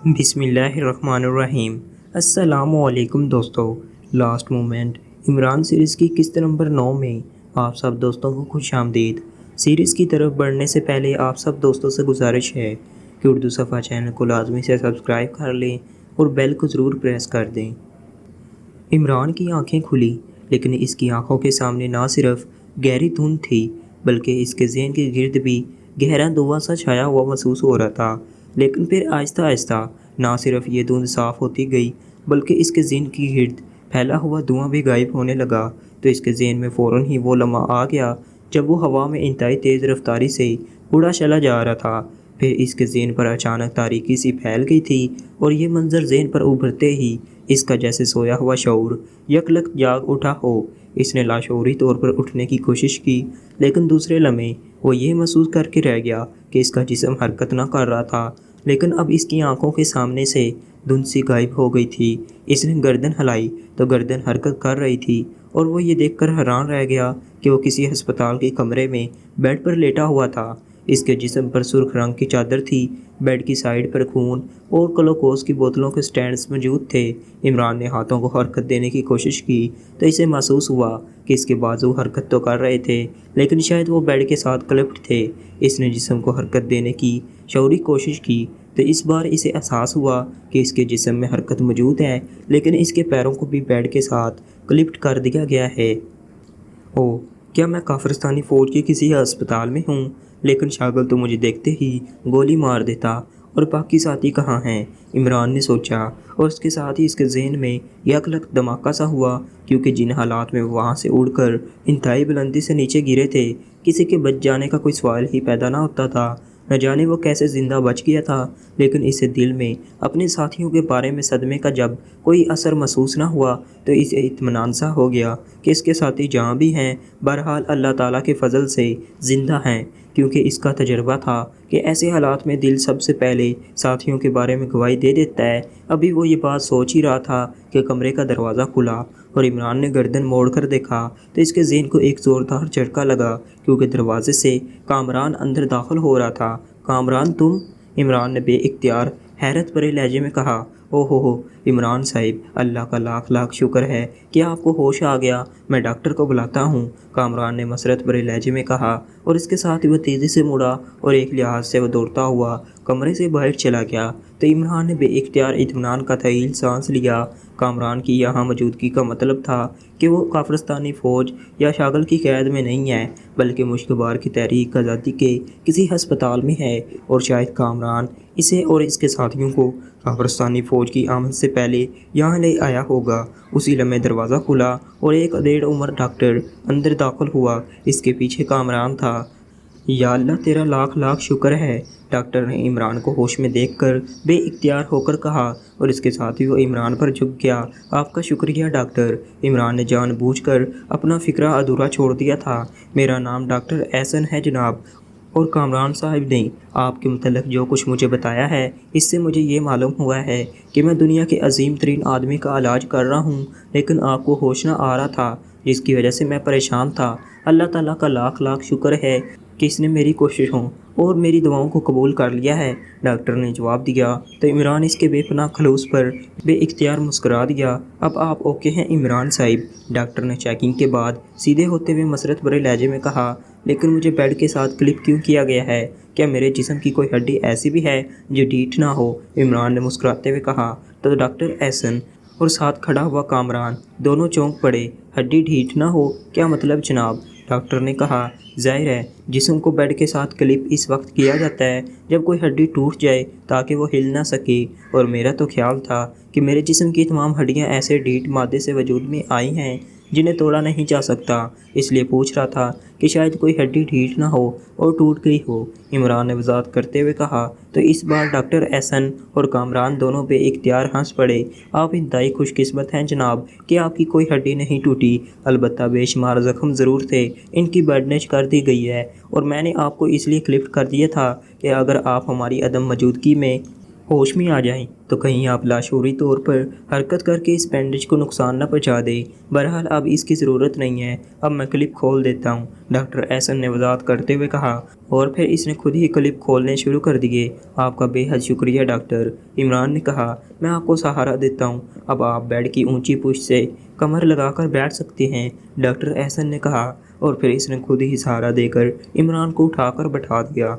بسم اللہ الرحمن الرحیم۔ السلام علیکم دوستو۔ لاسٹ مومنٹ عمران سیریز کی قسط نمبر 9 میں آپ سب دوستوں کو خوش آمدید۔ سیریز کی طرف بڑھنے سے پہلے آپ سب دوستوں سے گزارش ہے کہ اردو صفحہ چینل کو لازمی سے سبسکرائب کر لیں اور بیل کو ضرور پریس کر دیں۔ عمران کی آنکھیں کھلی، لیکن اس کی آنکھوں کے سامنے نہ صرف گہری دھند تھی بلکہ اس کے ذہن کے گرد بھی گہرا دھواں سا چھایا ہوا محسوس ہو رہا تھا۔ لیکن پھر آہستہ آہستہ نہ صرف یہ دھند صاف ہوتی گئی بلکہ اس کے ذہن کی گرد پھیلا ہوا دھواں بھی غائب ہونے لگا۔ تو اس کے ذہن میں فوراً ہی وہ لمحہ آ گیا جب وہ ہوا میں انتہائی تیز رفتاری سے اڑا چلا جا رہا تھا۔ پھر اس کے ذہن پر اچانک تاریکی سی پھیل گئی تھی اور یہ منظر ذہن پر ابھرتے ہی اس کا جیسے سویا ہوا شعور یکلخت جاگ اٹھا ہو۔ اس نے لاشعوری طور پر اٹھنے کی کوشش کی، لیکن دوسرے لمحے وہ یہ محسوس کر کے رہ گیا کہ اس کا جسم حرکت نہ کر رہا تھا، لیکن اب اس کی آنکھوں کے سامنے سے دھند سی غائب ہو گئی تھی۔ اس نے گردن ہلائی تو گردن حرکت کر رہی تھی اور وہ یہ دیکھ کر حیران رہ گیا کہ وہ کسی ہسپتال کے کمرے میں بیڈ پر لیٹا ہوا تھا۔ اس کے جسم پر سرخ رنگ کی چادر تھی، بیڈ کی سائیڈ پر خون اور گلوکوز کی بوتلوں کے سٹینڈز موجود تھے۔ عمران نے ہاتھوں کو حرکت دینے کی کوشش کی تو اسے محسوس ہوا کہ اس کے بازو حرکت تو کر رہے تھے لیکن شاید وہ بیڈ کے ساتھ کلپٹ تھے۔ اس نے جسم کو حرکت دینے کی شعوری کوشش کی تو اس بار اسے احساس ہوا کہ اس کے جسم میں حرکت موجود ہے لیکن اس کے پیروں کو بھی بیڈ کے ساتھ کلپٹ کر دیا گیا ہے۔ اوہ، کیا میں کافرستانی فوج کے کسی ہسپتال میں ہوں؟ لیکن شاگل تو مجھے دیکھتے ہی گولی مار دیتا، اور باقی ساتھی کہاں ہیں؟ عمران نے سوچا، اور اس کے ساتھ ہی اس کے ذہن میں یکلخت دھماکہ سا ہوا، کیونکہ جن حالات میں وہ وہاں سے اڑ کر انتہائی بلندی سے نیچے گرے تھے کسی کے بچ جانے کا کوئی سوال ہی پیدا نہ ہوتا تھا۔ نہ جانے وہ کیسے زندہ بچ گیا تھا، لیکن اسے دل میں اپنے ساتھیوں کے بارے میں صدمے کا جب کوئی اثر محسوس نہ ہوا تو اسے اطمینان سا ہو گیا کہ اس کے ساتھی جہاں بھی ہیں بہرحال اللہ تعالیٰ کے فضل سے زندہ ہیں، کیونکہ اس کا تجربہ تھا کہ ایسے حالات میں دل سب سے پہلے ساتھیوں کے بارے میں گواہی دے دیتا ہے۔ ابھی وہ یہ بات سوچ ہی رہا تھا کہ کمرے کا دروازہ کھلا اور عمران نے گردن موڑ کر دیکھا تو اس کے ذہن کو ایک زوردار جھٹکا لگا، کیونکہ دروازے سے کامران اندر داخل ہو رہا تھا۔ کامران تم؟ عمران نے بے اختیار حیرت بھرے لہجے میں کہا۔ او ہو، عمران صاحب، اللہ کا لاکھ لاکھ شکر ہے کہ آپ کو ہوش آ گیا، میں ڈاکٹر کو بلاتا ہوں، کامران نے مسرت بھرے لہجے میں کہا، اور اس کے ساتھ ہی وہ تیزی سے مڑا اور ایک لحاظ سے وہ دوڑتا ہوا کمرے سے باہر چلا گیا۔ تو عمران نے بے اختیار اطمینان کا طویل سانس لیا۔ کامران کی یہاں موجودگی کا مطلب تھا کہ وہ کافرستانی فوج یا شاگل کی قید میں نہیں ہے بلکہ مشکبار کی تحریک آزادی کے کسی ہسپتال میں ہے، اور شاید کامران اسے اور اس کے ساتھیوں کو کافرستانی فوج کی آمد سے پہلے یہاں لے آیا ہوگا۔ اسی لمحے دروازہ کھلا اور ایک ادھیڑ عمر ڈاکٹر اندر داخل ہوا۔ اس کے پیچھے کامران تھا۔ یا اللہ، تیرا لاکھ لاکھ شکر ہے، ڈاکٹر نے عمران کو ہوش میں دیکھ کر بے اختیار ہو کر کہا، اور اس کے ساتھ ہی وہ عمران پر جھک گیا۔ آپ کا شکریہ ڈاکٹر، عمران نے جان بوجھ کر اپنا فقرہ ادھورا چھوڑ دیا تھا۔ میرا نام ڈاکٹر احسن ہے جناب، اور کامران صاحب نے آپ کے متعلق جو کچھ مجھے بتایا ہے اس سے مجھے یہ معلوم ہوا ہے کہ میں دنیا کے عظیم ترین آدمی کا علاج کر رہا ہوں، لیکن آپ کو ہوش نہ آ رہا تھا جس کی وجہ سے میں پریشان تھا۔ اللہ تعالیٰ کا لاکھ لاکھ شکر ہے کہ اس نے میری کوششوں اور میری دعاؤں کو قبول کر لیا ہے، ڈاکٹر نے جواب دیا۔ تو عمران اس کے بے پناہ خلوص پر بے اختیار مسکرا دیا۔ اب آپ اوکے ہیں عمران صاحب، ڈاکٹر نے چیکنگ کے بعد سیدھے ہوتے ہوئے مسرت بھرے لہجے میں کہا، لیکن مجھے بیڈ کے ساتھ کلپ کیوں کیا گیا ہے؟ کیا میرے جسم کی کوئی ہڈی ایسی بھی ہے جو ڈھیٹ نہ ہو؟ عمران نے مسکراتے ہوئے کہا۔ تو ڈاکٹر احسن اور ساتھ کھڑا ہوا کامران دونوں چونک پڑے۔ ہڈی ڈھیٹ نہ ہو؟ کیا مطلب جناب؟ ڈاکٹر نے کہا، ظاہر ہے جسم کو بیڈ کے ساتھ کلپ اس وقت کیا جاتا ہے جب کوئی ہڈی ٹوٹ جائے تاکہ وہ ہل نہ سکے، اور میرا تو خیال تھا کہ میرے جسم کی تمام ہڈیاں ایسے ڈھیٹ مادے سے وجود میں آئی ہیں جنہیں توڑا نہیں جا سکتا، اس لیے پوچھ رہا تھا کہ شاید کوئی ہڈی ڈھیٹ نہ ہو اور ٹوٹ گئی ہو، عمران نے وضاحت کرتے ہوئے کہا۔ تو اس بار ڈاکٹر احسن اور کامران دونوں بے اختیار ہنس پڑے۔ آپ انتہائی خوش قسمت ہیں جناب کہ آپ کی کوئی ہڈی نہیں ٹوٹی، البتہ بے شمار زخم ضرور تھے، ان کی بینڈیج کر دی گئی ہے، اور میں نے آپ کو اس لیے کلپ کر دیا تھا کہ اگر آپ ہماری عدم موجودگی میں ہوش میں آ جائیں تو کہیں آپ لاشعوری طور پر حرکت کر کے اس بینڈیج کو نقصان نہ پہنچا دیں۔ بہرحال اب اس کی ضرورت نہیں ہے، اب میں کلپ کھول دیتا ہوں، ڈاکٹر احسن نے وضاحت کرتے ہوئے کہا، اور پھر اس نے خود ہی کلپ کھولنے شروع کر دیے۔ آپ کا بے حد شکریہ ڈاکٹر، عمران نے کہا، میں آپ کو سہارا دیتا ہوں، اب آپ بیڈ کی اونچی پشت سے کمر لگا کر بیٹھ سکتے ہیں، ڈاکٹر احسن نے کہا، اور پھر اس نے خود ہی سہارا دے کر عمران کو اٹھا کر بٹھا دیا۔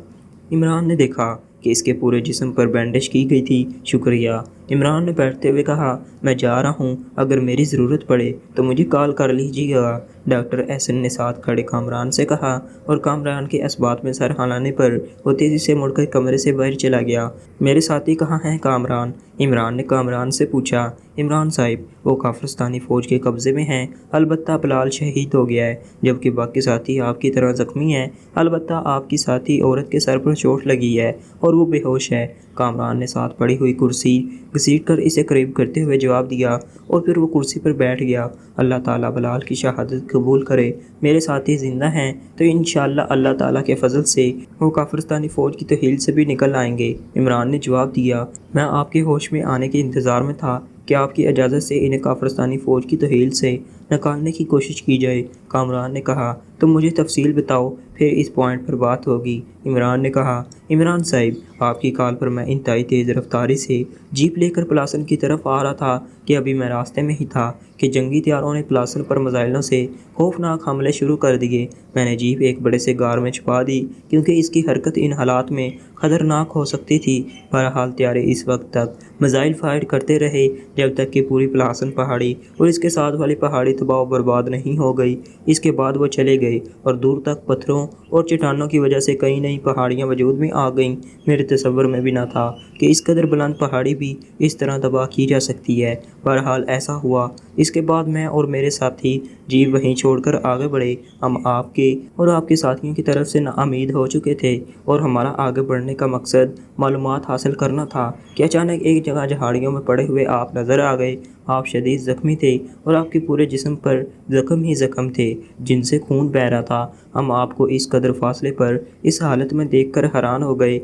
عمران نے دیکھا کہ اس کے پورے جسم پر بینڈیج کی گئی تھی۔ شکریہ، عمران نے بیٹھتے ہوئے کہا، میں جا رہا ہوں، اگر میری ضرورت پڑے تو مجھے کال کر لیجیے گا، ڈاکٹر احسن نے ساتھ کھڑے کامران سے کہا، اور کامران کے اس بات میں سر ہلانے پر وہ تیزی سے مڑ کر کمرے سے باہر چلا گیا۔ میرے ساتھی کہاں ہیں کامران؟ عمران نے کامران سے پوچھا۔ عمران صاحب، وہ کافرستانی فوج کے قبضے میں ہیں، البتہ بلال شہید ہو گیا ہے، جبکہ باقی ساتھی آپ کی طرح زخمی ہیں، البتہ آپ کی ساتھی عورت کے سر پر چوٹ لگی ہے اور وہ بے ہوش ہے، کامران نے ساتھ پڑی ہوئی کرسی گھسیٹ کر اسے قریب کرتے ہوئے جواب دیا، اور پھر وہ کرسی پر بیٹھ گیا۔ اللہ تعالیٰ بلال کی شہادت قبول کرے، میرے ساتھی زندہ ہیں تو انشاءاللہ اللہ تعالیٰ کے فضل سے وہ کافرستانی فوج کی تحویل سے بھی نکل آئیں گے، عمران نے جواب دیا۔ میں آپ کے ہوش میں آنے کے انتظار میں تھا کہ آپ کی اجازت سے انہیں کافرستانی فوج کی تحویل سے نکالنے کی کوشش کی جائے، کامران نے کہا، تم مجھے تفصیل بتاؤ، پھر اس پوائنٹ پر بات ہوگی، عمران نے کہا۔ عمران صاحب، آپ کی کال پر میں انتہائی تیز رفتاری سے جیپ لے کر پلاسن کی طرف آ رہا تھا کہ ابھی میں راستے میں ہی تھا کہ جنگی طیاروں نے پلاسن پر میزائلوں سے خوفناک حملے شروع کر دیے۔ میں نے جیپ ایک بڑے سے غار میں چھپا دی کیونکہ اس کی حرکت ان حالات میں خطرناک ہو سکتی تھی۔ بہرحال طیارے اس وقت تک میزائل فائر کرتے رہے جب تک کہ پوری پلاسن پہاڑی اور اس کے ساتھ والی پہاڑی تباہ و برباد نہیں ہو گئی۔ اس کے بعد وہ چلے گئے اور دور تک پتھروں اور چٹانوں کی وجہ سے کئی نئی پہاڑیاں وجود میں آ گئیں۔ میرے تصور میں بھی نہ تھا کہ اس قدر بلند پہاڑی بھی اس طرح تباہ کی جا سکتی ہے۔ بہرحال ایسا ہوا۔ اس کے بعد میں اور میرے ساتھی جیپ وہیں چھوڑ کر آگے بڑھے۔ ہم آپ کے اور آپ کے ساتھیوں کی طرف سے ناامید ہو چکے تھے اور ہمارا آگے بڑھنے کا مقصد معلومات حاصل کرنا تھا کہ اچانک ایک جگہ جھاڑیوں میں پڑے ہوئے آپ نظر آ گئے۔ آپ شدید زخمی تھے اور آپ کے پورے جسم پر زخم ہی زخم تھے جن سے خون بہہ رہا تھا۔ ہم آپ کو اس قدر فاصلے پر اس حالت میں دیکھ کر حیران ہو گئے۔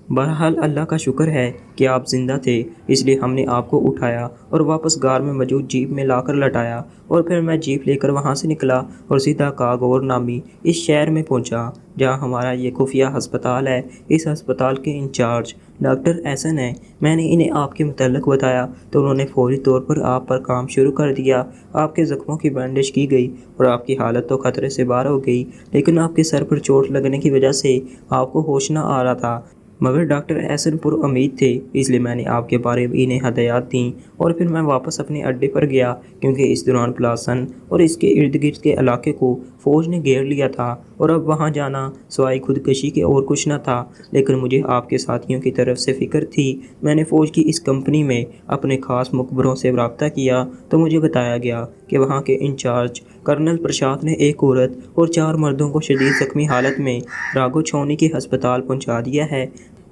بہرحال اللہ کا شکر ہے کہ آپ زندہ تھے، اس لیے ہم نے آپ کو اٹھایا اور واپس غار میں موجود جیپ میں لا کر لٹایا، اور پھر میں جیپ لے کر وہاں سے نکلا اور سیدھا کاغور نامی اس شہر میں پہنچا جہاں ہمارا یہ خفیہ ہسپتال ہے۔ اس ہسپتال کے انچارج ڈاکٹر احسن ہیں۔ میں نے انہیں آپ کے متعلق بتایا تو انہوں نے فوری طور پر آپ پر کام شروع کر دیا۔ آپ کے زخموں کی بینڈیج کی گئی اور آپ کی حالت تو خطرے سے باہر ہو گئی، لیکن آپ کے سر پر چوٹ لگنے کی وجہ سے آپ کو ہوش نہ آ رہا تھا، مگر ڈاکٹر احسن پر امید تھے، اس لیے میں نے آپ کے بارے میں انہیں ہدایات دیں، اور پھر میں واپس اپنے اڈے پر گیا کیونکہ اس دوران پلاسن اور اس کے ارد گرد کے علاقے کو فوج نے گھیر لیا تھا اور اب وہاں جانا سوائے خودکشی کے اور کچھ نہ تھا۔ لیکن مجھے آپ کے ساتھیوں کی طرف سے فکر تھی۔ میں نے فوج کی اس کمپنی میں اپنے خاص مخبروں سے رابطہ کیا تو مجھے بتایا گیا کہ وہاں کے انچارج کرنل پرشاد نے ایک عورت اور 4 مردوں کو شدید زخمی حالت میں راگھو چھاؤنی کے ہسپتال پہنچا دیا ہے۔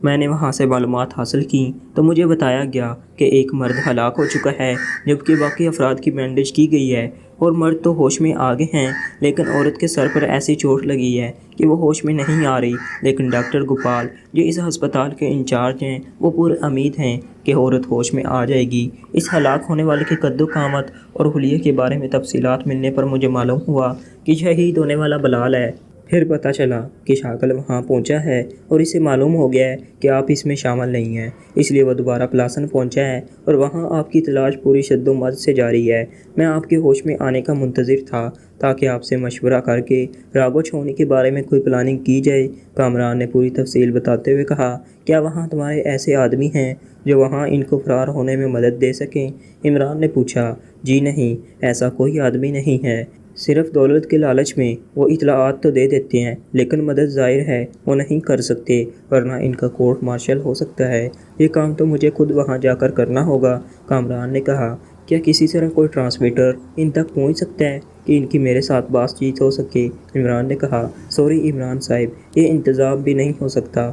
میں نے وہاں سے معلومات حاصل کیں تو مجھے بتایا گیا کہ ایک مرد ہلاک ہو چکا ہے جبکہ باقی افراد کی بینڈیج کی گئی ہے، اور مرد تو ہوش میں آگے ہیں لیکن عورت کے سر پر ایسی چوٹ لگی ہے کہ وہ ہوش میں نہیں آ رہی۔ لیکن ڈاکٹر گوپال جو اس ہسپتال کے انچارج ہیں وہ پورے امید ہیں کہ عورت ہوش میں آ جائے گی۔ اس ہلاک ہونے والے کے قد و قامت اور حلیے کے بارے میں تفصیلات ملنے پر مجھے معلوم ہوا کہ شہید ہونے والا بلال ہے۔ پھر پتہ چلا کہ شاکل وہاں پہنچا ہے اور اسے معلوم ہو گیا ہے کہ آپ اس میں شامل نہیں ہیں، اس لیے وہ دوبارہ پلاسن پہنچا ہے اور وہاں آپ کی تلاش پوری شد و مد سے جاری ہے۔ میں آپ کے ہوش میں آنے کا منتظر تھا تاکہ آپ سے مشورہ کر کے راگھو چھاؤنی کے بارے میں کوئی پلاننگ کی جائے، کامران نے پوری تفصیل بتاتے ہوئے کہا۔ کیا وہاں تمہارے ایسے آدمی ہیں جو وہاں ان کو فرار ہونے میں مدد دے سکیں؟ عمران نے پوچھا۔ جی نہیں، ایسا کوئی آدمی نہیں ہے، صرف دولت کے لالچ میں وہ اطلاعات تو دے دیتے ہیں لیکن مدد ظاہر ہے وہ نہیں کر سکتے، ورنہ ان کا کورٹ مارشل ہو سکتا ہے۔ یہ کام تو مجھے خود وہاں جا کر کرنا ہوگا، کامران نے کہا۔ کیا کسی طرح کوئی ٹرانسمیٹر ان تک پہنچ سکتا ہے کہ ان کی میرے ساتھ بات چیت ہو سکے؟ عمران نے کہا۔ سوری عمران صاحب، یہ انتظام بھی نہیں ہو سکتا،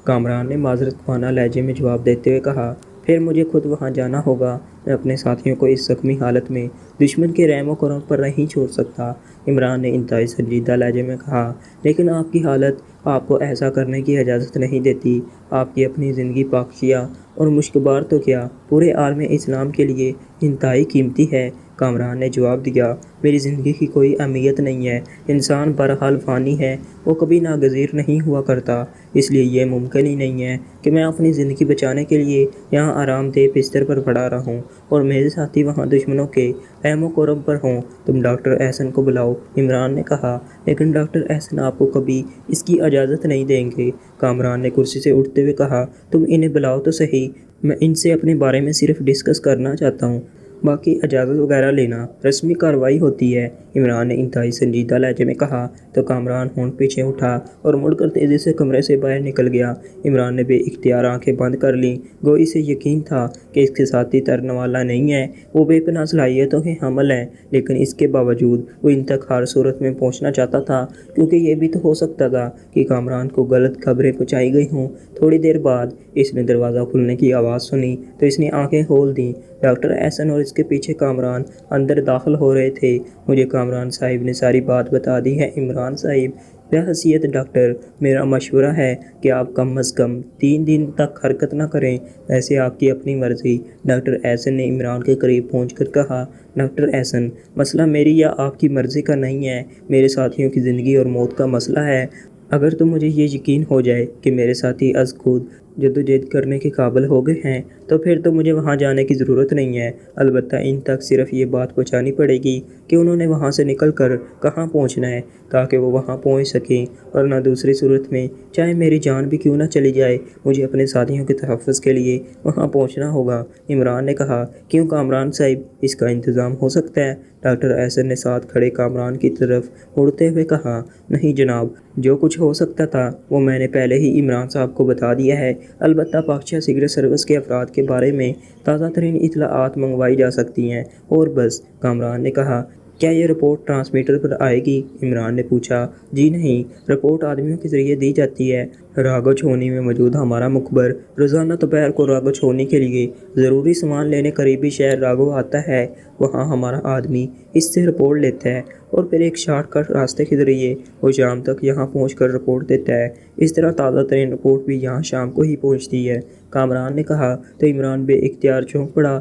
کامران نے معذرت خوانا لہجے میں جواب دیتے ہوئے کہا۔ پھر مجھے خود وہاں جانا ہوگا، میں اپنے ساتھیوں کو اس زخمی حالت میں دشمن کے رحم و کرم پر نہیں چھوڑ سکتا۔ عمران نے انتہائی سنجیدہ لہجے میں کہا، لیکن آپ کی حالت آپ کو ایسا کرنے کی اجازت نہیں دیتی۔ آپ کی اپنی زندگی پاکیزہ اور مشکبار تو کیا پورے عالم اسلام کے لیے انتہائی قیمتی ہے۔ کامران نے جواب دیا، میری زندگی کی کوئی اہمیت نہیں ہے۔ انسان بہرحال فانی ہے، وہ کبھی ناگزیر نہیں ہوا کرتا، اس لیے یہ ممکن ہی نہیں ہے کہ میں اپنی زندگی بچانے کے لیے یہاں آرام دہ بستر پر پڑا رہوں اور میرے ساتھی وہاں دشمنوں کے خیم و کرم پر ہوں۔ تم ڈاکٹر احسن کو بلاؤ، عمران نے کہا، لیکن ڈاکٹر احسن آپ کو کبھی اس کی اجازت نہیں دیں گے۔ کامران نے کرسی سے اٹھتے ہوئے کہا، تم انہیں بلاؤ تو صحیح، میں ان سے اپنے بارے میں صرف ڈسکس کرنا چاہتا ہوں، باقی اجازت وغیرہ لینا رسمی کارروائی ہوتی ہے۔ عمران نے انتہائی سنجیدہ لہجے میں کہا تو کامران ہونٹ پیچھے اٹھا اور مڑ کر تیزی سے کمرے سے باہر نکل گیا۔ عمران نے بے اختیار آنکھیں بند کر لیں، گویا اسے یقین تھا کہ اس کے ساتھی ترنے والا نہیں ہے، وہ بے پناہ صلاحیتوں کے حامل ہے، لیکن اس کے باوجود وہ ان تک ہر صورت میں پہنچنا چاہتا تھا، کیونکہ یہ بھی تو ہو سکتا تھا کہ کامران کو غلط خبریں پہنچائی گئی ہوں۔ تھوڑی دیر بعد اس نے دروازہ کھلنے کی آواز سنی تو اس نے آنکھیں کھول دیں۔ ڈاکٹر احسن اور اس کے پیچھے کامران اندر داخل ہو رہے تھے۔ مجھے کامران صاحب نے ساری بات بتا دی ہے عمران صاحب۔ بحیثیت ڈاکٹر، میرا مشورہ ہے کہ آپ کم از کم 3 دن تک حرکت نہ کریں، ویسے آپ کی اپنی مرضی۔ ڈاکٹر احسن نے عمران کے قریب پہنچ کر کہا، ڈاکٹر احسن، مسئلہ میری یا آپ کی مرضی کا نہیں ہے، میرے ساتھیوں کی زندگی اور موت کا مسئلہ ہے۔ اگر تو مجھے یہ یقین ہو جائے کہ میرے ساتھی از خود جدوجہد کرنے کے قابل ہو گئے ہیں تو پھر تو مجھے وہاں جانے کی ضرورت نہیں ہے، البتہ ان تک صرف یہ بات پہنچانی پڑے گی کہ انہوں نے وہاں سے نکل کر کہاں پہنچنا ہے تاکہ وہ وہاں پہنچ سکیں، ورنہ دوسری صورت میں چاہے میری جان بھی کیوں نہ چلی جائے، مجھے اپنے ساتھیوں کے تحفظ کے لیے وہاں پہنچنا ہوگا۔ عمران نے کہا، کیوں کامران صاحب، اس کا انتظام ہو سکتا ہے؟ ڈاکٹر احسن نے ساتھ کھڑے کامران کی طرف مڑتے ہوئے کہا، نہیں جناب، جو کچھ ہو سکتا تھا وہ میں نے پہلے ہی عمران صاحب کو بتا دیا ہے، البتہ پاکشاہ سیکرٹ سروس کے افراد کے بارے میں تازہ ترین اطلاعات منگوائی جا سکتی ہیں، اور بس۔ کامران نے کہا، کیا یہ رپورٹ ٹرانسمیٹر پر آئے گی؟ عمران نے پوچھا، جی نہیں، رپورٹ آدمیوں کے ذریعے دی جاتی ہے۔ راگو چھونی میں موجود ہمارا مخبر روزانہ دوپہر کو راگو چھونی کے لیے ضروری سامان لینے قریبی شہر راگو آتا ہے، وہاں ہمارا آدمی اس سے رپورٹ لیتا ہے اور پھر ایک شارٹ کٹ راستے کے ذریعے وہ شام تک یہاں پہنچ کر رپورٹ دیتا ہے۔ اس طرح تازہ ترین رپورٹ بھی یہاں شام کو ہی پہنچتی ہے۔ کامران نے کہا تو عمران بے اختیار چونک پڑا۔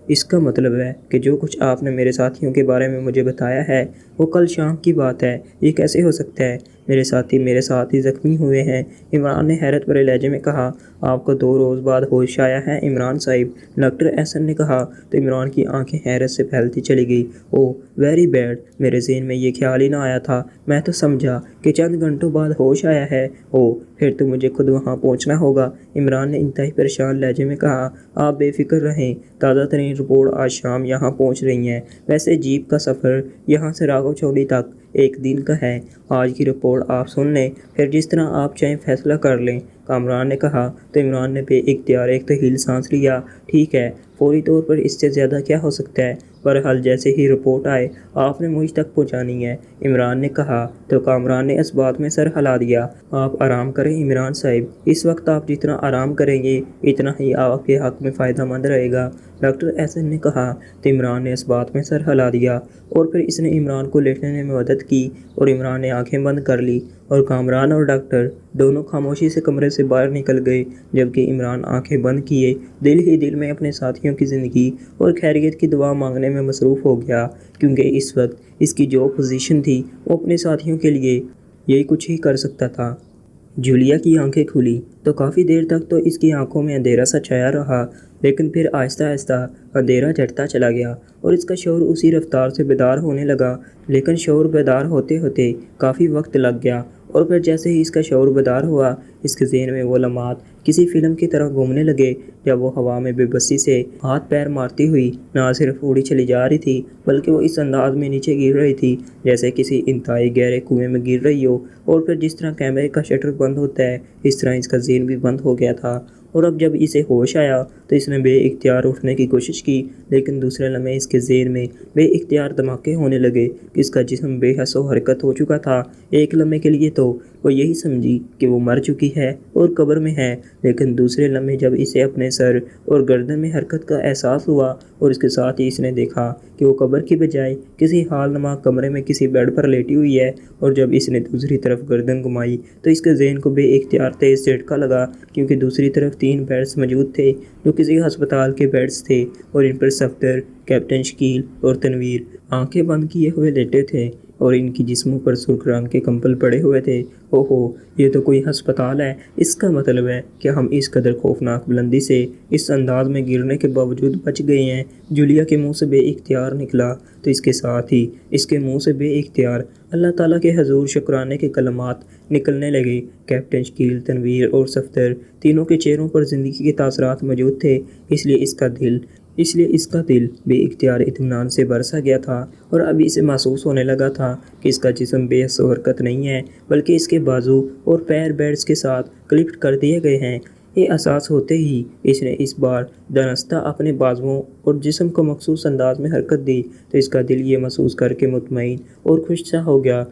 اس کا مطلب ہے کہ جو کچھ آپ نے میرے ساتھیوں کے بارے میں مجھے بتایا ہے وہ کل شام کی بات ہے، یہ کیسے ہو سکتا ہے؟ میرے ساتھی میرے ساتھ ہی زخمی ہوئے ہیں، عمران نے حیرت بھرے لہجے میں کہا۔ آپ کو 2 روز بعد ہوش آیا ہے عمران صاحب، ڈاکٹر احسن نے کہا تو عمران کی آنکھیں حیرت سے پھیلتی چلی گئی۔ ویری بیڈ، میرے ذہن میں یہ خیال ہی نہ آیا تھا، میں تو سمجھا کہ چند گھنٹوں بعد ہوش آیا ہے۔ پھر تو مجھے خود وہاں پہنچنا ہوگا، عمران نے انتہائی پریشان لہجے میں کہا۔ آپ بے فکر رہیں، تازہ ترین رپورٹ آج شام یہاں پہنچ رہی ہیں، ویسے جیپ کا سفر یہاں سے راگو چھونی تک 1 دن کا ہے، آج کی رپورٹ آپ سن لیں، پھر جس طرح آپ چاہیں فیصلہ کر لیں، کامران نے کہا تو عمران نے بے اختیار ایک طویل سانس لیا۔ ٹھیک ہے، فوری طور پر اس سے زیادہ کیا ہو سکتا ہے، بہرحال جیسے ہی رپورٹ آئے آپ نے مجھ تک پہنچانی ہے، عمران نے کہا تو کامران نے اس بات میں سر ہلا دیا۔ آپ آرام کریں عمران صاحب، اس وقت آپ جتنا آرام کریں گے اتنا ہی آپ کے حق میں فائدہ مند رہے گا، ڈاکٹر احسن نے کہا تو عمران نے اس بات میں سر ہلا دیا، اور پھر اس نے عمران کو لیٹنے میں مدد کی اور عمران نے آنکھیں بند کر لی اور کامران اور ڈاکٹر دونوں خاموشی سے کمرے سے باہر نکل گئے، جبکہ عمران آنکھیں بند کیے دل ہی دل میں اپنے ساتھیوں کی زندگی اور خیریت کی دعا مانگنے میں مصروف ہو گیا، کیونکہ اس وقت اس کی جو پوزیشن تھی وہ اپنے ساتھیوں کے لیے یہی کچھ ہی کر سکتا تھا۔ جولیا کی آنکھیں کھلی تو کافی دیر تک تو اس کی آنکھوں میں اندھیرا سا چھایا رہا، لیکن پھر آہستہ آہستہ اندھیرا جھٹتا چلا گیا اور اس کا شعور اسی رفتار سے بیدار ہونے لگا، لیکن شعور بیدار ہوتے ہوتے کافی وقت لگ گیا، اور پھر جیسے ہی اس کا شعور بیدار ہوا اس کے ذہن میں وہ لمحات کسی فلم کی طرح گھومنے لگے جب وہ ہوا میں بے بسی سے ہاتھ پیر مارتی ہوئی نہ صرف اڑی چلی جا رہی تھی بلکہ وہ اس انداز میں نیچے گر رہی تھی جیسے کسی انتہائی گہرے کنویں میں گر رہی ہو، اور پھر جس طرح کیمرے کا شٹر بند ہوتا ہے اس طرح اس کا ذہن بھی بند ہو گیا تھا اور اب جب اسے ہوش آیا تو اس نے بے اختیار اٹھنے کی کوشش کی، لیکن دوسرے لمحے اس کے ذہن میں بے اختیار دھماکے ہونے لگے کہ اس کا جسم بے حس و حرکت ہو چکا تھا۔ ایک لمحے کے لیے تو وہ یہی سمجھی کہ وہ مر چکی ہے اور قبر میں ہے، لیکن دوسرے لمحے جب اسے اپنے سر اور گردن میں حرکت کا احساس ہوا اور اس کے ساتھ ہی اس نے دیکھا کہ وہ قبر کی بجائے کسی حال نما کمرے میں کسی بیڈ پر لیٹی ہوئی ہے، اور جب اس نے دوسری طرف گردن گھمائی تو اس کے ذہن کو بے اختیار تیز جھٹکا لگا، کیونکہ دوسری طرف 3 بیڈز موجود تھے جو کسی ہسپتال کے بیڈز تھے، اور ان پر صفدر، کیپٹن شکیل اور تنویر آنکھیں بند کیے ہوئے لیٹے تھے، اور ان کی جسموں پر سرخ رنگ کے کمبل پڑے ہوئے تھے۔ اوہو، یہ تو کوئی ہسپتال ہے! اس کا مطلب ہے کہ ہم اس قدر خوفناک بلندی سے اس انداز میں گرنے کے باوجود بچ گئے ہیں۔ جولیا کے منہ سے بے اختیار نکلا تو اس کے ساتھ ہی اس کے منہ سے بے اختیار اللہ تعالیٰ کے حضور شکرانے کے کلمات نکلنے لگے۔ کیپٹن شکیل، تنویر اور صفدر تینوں کے چہروں پر زندگی کے تاثرات موجود تھے، اس لیے اس کا دل بے اختیار اطمینان سے برسا گیا تھا، اور اب اسے محسوس ہونے لگا تھا کہ اس کا جسم بے حس و حرکت نہیں ہے، بلکہ اس کے بازو اور پیر بیڈز کے ساتھ کلپٹ کر دیے گئے ہیں۔ یہ احساس ہوتے ہی اس نے اس بار دانستہ اپنے بازوؤں اور جسم کو مخصوص انداز میں حرکت دی تو اس کا دل یہ محسوس کر کے مطمئن اور خوش سا ہو گیا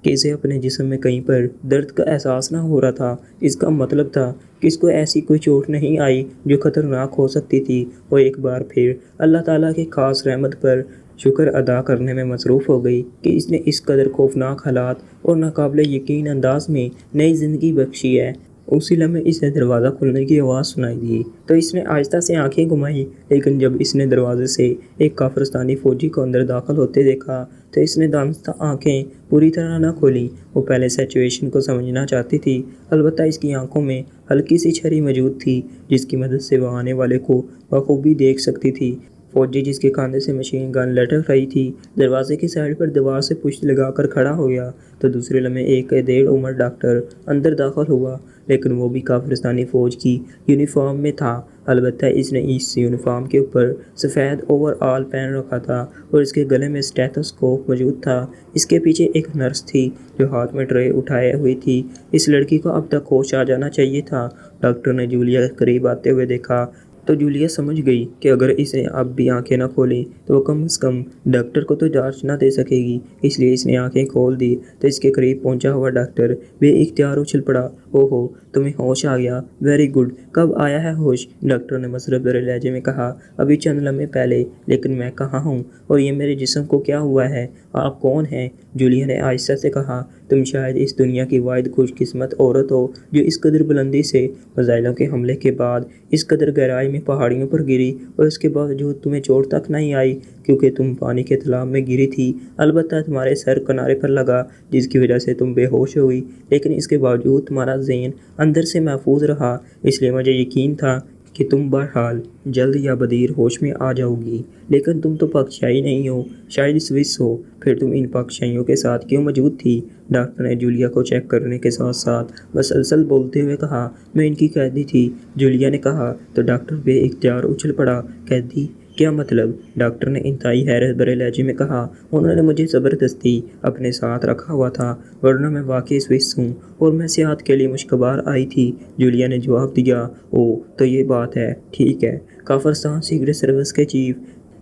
کہ اسے اپنے جسم میں کہیں پر درد کا احساس نہ ہو رہا تھا۔ اس کا مطلب تھا کہ اس کو ایسی کوئی چوٹ نہیں آئی جو خطرناک ہو سکتی تھی۔ وہ ایک بار پھر اللہ تعالیٰ کی خاص رحمت پر شکر ادا کرنے میں مصروف ہو گئی کہ اس نے اس قدر خوفناک حالات اور ناقابل یقین انداز میں نئی زندگی بخشی ہے۔ اسی لمحے اسے دروازہ کھلنے کی آواز سنائی دی تو اس نے آہستہ سے آنکھیں گھمائی، لیکن جب اس نے دروازے سے ایک کافرستانی فوجی کو اندر داخل ہوتے دیکھا تو اس نے دانستہ آنکھیں پوری طرح نہ کھولیں۔ وہ پہلے سچویشن کو سمجھنا چاہتی تھی، البتہ اس کی آنکھوں میں ہلکی سی چھری موجود تھی جس کی مدد سے وہ آنے والے کو بخوبی دیکھ سکتی تھی۔ فوجی جس کے کاندھے سے مشین گن لٹک رہی تھی دروازے کی سائڈ پر دیوار سے پشت لگا کر کھڑا ہو گیا تو دوسرے لمحے ایک دیر عمر ڈاکٹر اندر داخل ہوا، لیکن وہ بھی کافرستانی فوج کی یونیفارم میں تھا۔ البتہ اس نے اس یونیفارم کے اوپر سفید اوور آل پہن رکھا تھا اور اس کے گلے میں اسٹیتھوسکوپ موجود تھا۔ اس کے پیچھے ایک نرس تھی جو ہاتھ میں ٹرے اٹھائے ہوئی تھی۔ اس لڑکی کو اب تک ہوش آ جانا چاہیے تھا۔ ڈاکٹر نے جولیا کے قریب آتے ہوئے دیکھا تو جولیا سمجھ گئی کہ اگر اسے اب بھی آنکھیں نہ کھولیں تو وہ کم از کم ڈاکٹر کو تو جانچ نہ دے سکے گی، اس لیے اس نے آنکھیں کھول دی تو اس کے قریب پہنچا ہوا ڈاکٹر بے اختیار اچھل پڑا۔ اوہو، تمہیں ہوش آ گیا، ویری گڈ، کب آیا ہے ہوش؟ ڈاکٹر نے مسرت بھرے لہجے میں کہا، ابھی چند لمحے پہلے، لیکن میں کہاں ہوں اور یہ میرے جسم کو کیا ہوا ہے؟ آپ کون ہیں؟ جولیا نے آہستہ سے کہا، تم شاید اس دنیا کی واحد خوش قسمت عورت ہو جو اس قدر بلندی سے میزائلوں کے حملے کے بعد اس قدر گہرائی میں پہاڑیوں پر گری اور اس کے باوجود تمہیں چوٹ تک نہیں آئی، کیونکہ تم پانی کے تالاب میں گری تھی۔ البتہ تمہارے سر کنارے پر لگا جس کی وجہ سے تم بے ہوش ہوئی، لیکن اس کے باوجود تمہارا ذہن اندر سے محفوظ رہا، اس لیے مجھے یقین تھا کہ تم بہرحال جلد یا بدیر ہوش میں آ جاؤ گی۔ لیکن تم تو پاکشائی نہیں ہو، شاید سوئس ہو، پھر تم ان پاکشائیوں کے ساتھ کیوں موجود تھی؟ ڈاکٹر نے جولیا کو چیک کرنے کے ساتھ ساتھ مسلسل بولتے ہوئے کہا، میں ان کی قیدی تھی۔ جولیا نے کہا تو ڈاکٹر بے اختیار اچھل پڑا، قیدی؟ کیا مطلب؟ ڈاکٹر نے انتہائی حیرت بھرے لہجے میں کہا، انہوں نے مجھے زبردستی اپنے ساتھ رکھا ہوا تھا، ورنہ میں واقعی سوئس ہوں اور میں سیاحت کے لیے مشکبار آئی تھی۔ جولیا نے جواب دیا، اوہ تو یہ بات ہے، ٹھیک ہے، کافرستان سیکرٹ سروس کے چیف